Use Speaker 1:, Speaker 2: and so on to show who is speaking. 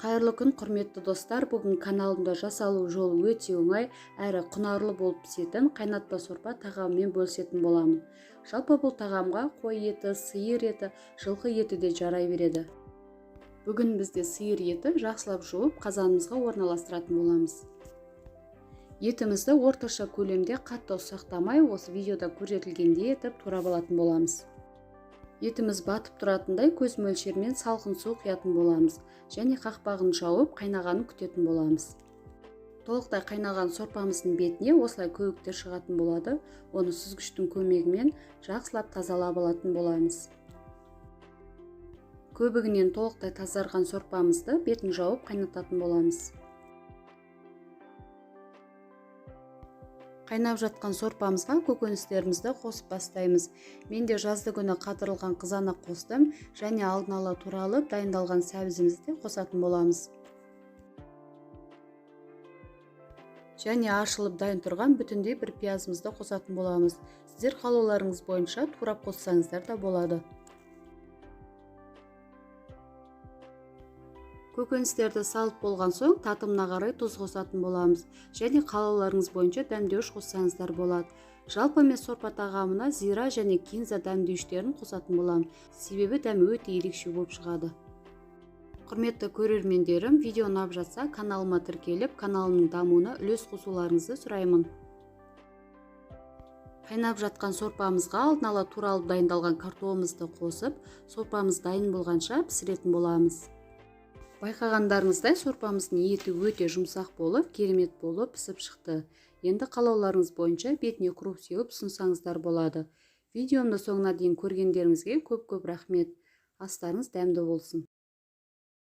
Speaker 1: Қайырлы күн, құрметті достар. Бүгін каналымда жасалу жолы өте оңай әрі құнарлы болып пісетін қайнатпа сорпа тағамымен бөлісетін боламын. Жалпы бұл тағамға қой еті, сиыр еті, жылқы еті де жарай береді. Бүгін бізде сиыр еті жақсылап жуып қазанымызға орналастыратын боламыз. Етімізді орташа көлемде қатты ұсақтамай, осы видеода көрсетілгендей етіп турап алатын боламыз. Етіміз батып тұратындай көз мөлшермен салқын су құятын боламыз және қақпағын жауып қайнағанын күтетін боламыз. Толықтай қайнаған сорпамыздың бетіне осылай көбіктер шығатын болады. Оны сүзгіштің көмегімен жақсылап тазалап алатын боламыз. Көбігінен толықтай тазарған сорпамызды бетін жауып қайнататын боламыз. Қайнап жатқан сорпамызға көкөністерімізді қосып бастаймыз. Мен де жазды күні қатырылған қызанақ қостым және алдын ала туралып дайындалған сәбізімізді қосатын боламыз. Және ашылып дайын тұрған бүтіндей бір пиязымызды қосатын боламыз. Сіздер қалауларыңыз бойынша турап қоссаңыздар да болады. Көкөністерді салып болған соң татымына қарай тұз қосатын боламыз. Және қалауларыңыз бойынша дәмдеуіш қоссаңыздар болады. Жалпы мен сорпа тағамына зира және кинза дәмдеуіштерін қосатын боламын. Себебі дәмі өте ерекше болып шығады. Құрметті көрермендерім, видео ұнап жатса каналыма тіркеліп, каналымның дамуына үлес қосуларыңызды сұраймын. Қайнап жатқан сорпамызға алдын ала туралып дайындалған картопымызды қосып, сорпамыз дайын болғанша пісіретін боламыз. Байқағандарыңыздай сорпамыздың еті өте жұмсақ болып, керемет болып пісіп шықты. Енді қалауларыңыз бойынша бетіне круп сеуіп ұсынсаңыздар болады. Видеомды соңына дейін көргендеріңізге көп рахмет. Астарыңыз дәмді болсын.